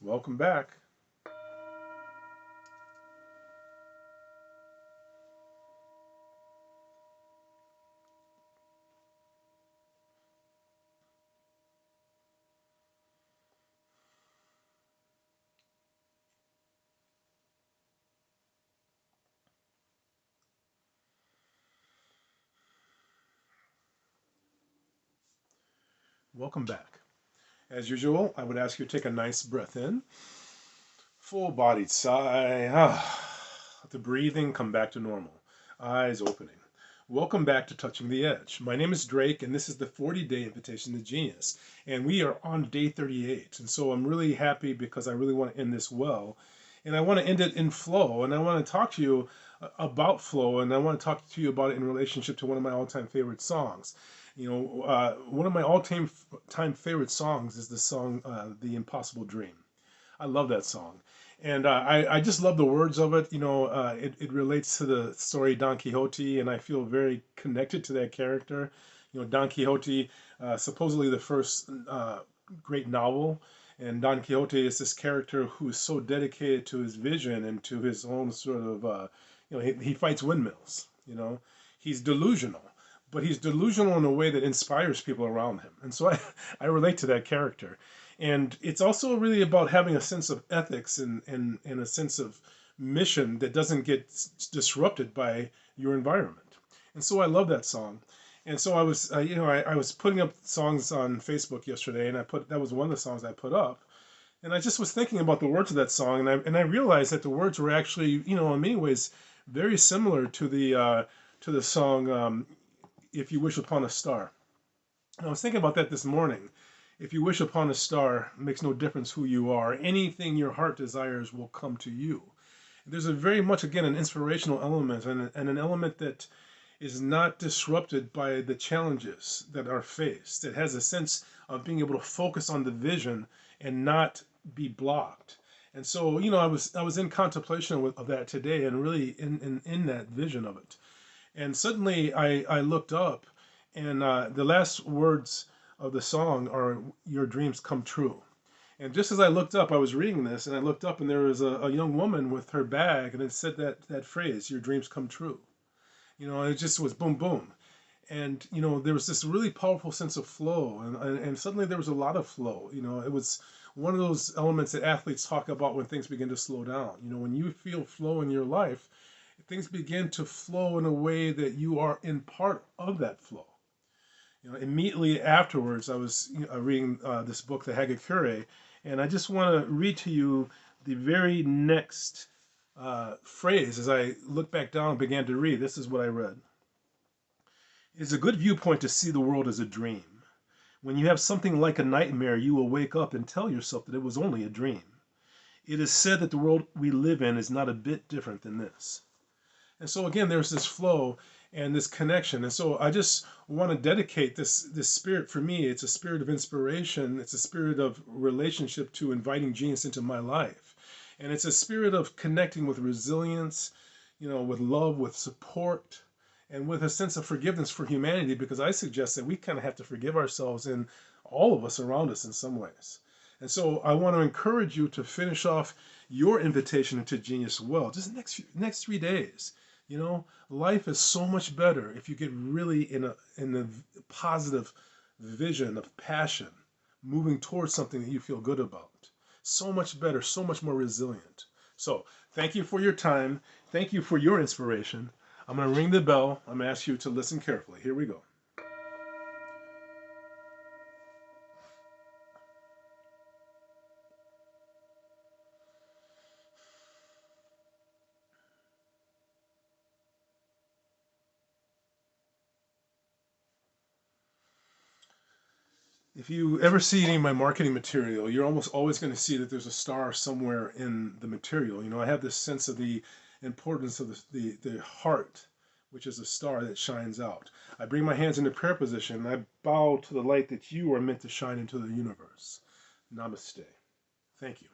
Welcome back. Welcome back. As usual, I would ask you to take a nice breath in, full bodied sigh. Let the breathing come back to normal. Eyes opening. Welcome back to Touching the Edge. My name is Drake, and this is the 40-day invitation to genius. And we are on day 38. And so I'm really happy because I really want to end this well. And I want to end it in flow. And I want to talk to you about flow. And I want to talk to you about it in relationship to one of my all-time favorite songs. One of my all-time favorite songs is the song "The Impossible Dream." I love that song, and I just love the words of it. It relates to the story Don Quixote, and I feel very connected to that character. Don Quixote, supposedly the first great novel, and Don Quixote is this character who is so dedicated to his vision and to his own sort of, he fights windmills. He's delusional, but he's delusional in a way that inspires people around him. And so I relate to that character. And it's also really about having a sense of ethics and a sense of mission that doesn't get disrupted by your environment. And so I love that song. And so I was putting up songs on Facebook yesterday, and that was one of the songs I put up. And I just was thinking about the words of that song, and I realized that the words were actually, in many ways, very similar to the song "If You Wish Upon a Star." And I was thinking about that this morning. If you wish upon a star, it makes no difference who you are. Anything your heart desires will come to you. There's a very much, again, an inspirational element and an element that is not disrupted by the challenges that are faced. It has a sense of being able to focus on the vision and not be blocked. And so, I was in contemplation of that today, and really in that vision of it. And suddenly I looked up, and the last words of the song are "Your dreams come true." And just as I looked up, I was reading this, and I looked up, and there was a young woman with her bag, and it said that phrase, "Your dreams come true." And it just was boom, boom. And there was this really powerful sense of flow, and suddenly there was a lot of flow. It was one of those elements that athletes talk about when things begin to slow down. When you feel flow in your life, things begin to flow in a way that you are in part of that flow. Immediately afterwards, I was reading this book, The Hagakure, and I just want to read to you the very next phrase as I looked back down and began to read. This is what I read. "It's a good viewpoint to see the world as a dream. When you have something like a nightmare, you will wake up and tell yourself that it was only a dream. It is said that the world we live in is not a bit different than this." And so again, there's this flow and this connection. And so I just want to dedicate this spirit. For me, it's a spirit of inspiration. It's a spirit of relationship to inviting genius into my life. And it's a spirit of connecting with resilience, with love, with support, and with a sense of forgiveness for humanity, because I suggest that we kind of have to forgive ourselves and all of us around us in some ways. And so I want to encourage you to finish off your invitation into genius well. Just the next 3 days. Life is so much better if you get really in a positive vision of passion, moving towards something that you feel good about. So much better, so much more resilient. So thank you for your time. Thank you for your inspiration. I'm going to ring the bell. I'm going to ask you to listen carefully. Here we go. If you ever see any of my marketing material, you're almost always going to see that there's a star somewhere in the material. I have this sense of the importance of the heart, which is a star that shines out. I bring my hands into prayer position, and I bow to the light that you are meant to shine into the universe. Namaste. Thank you.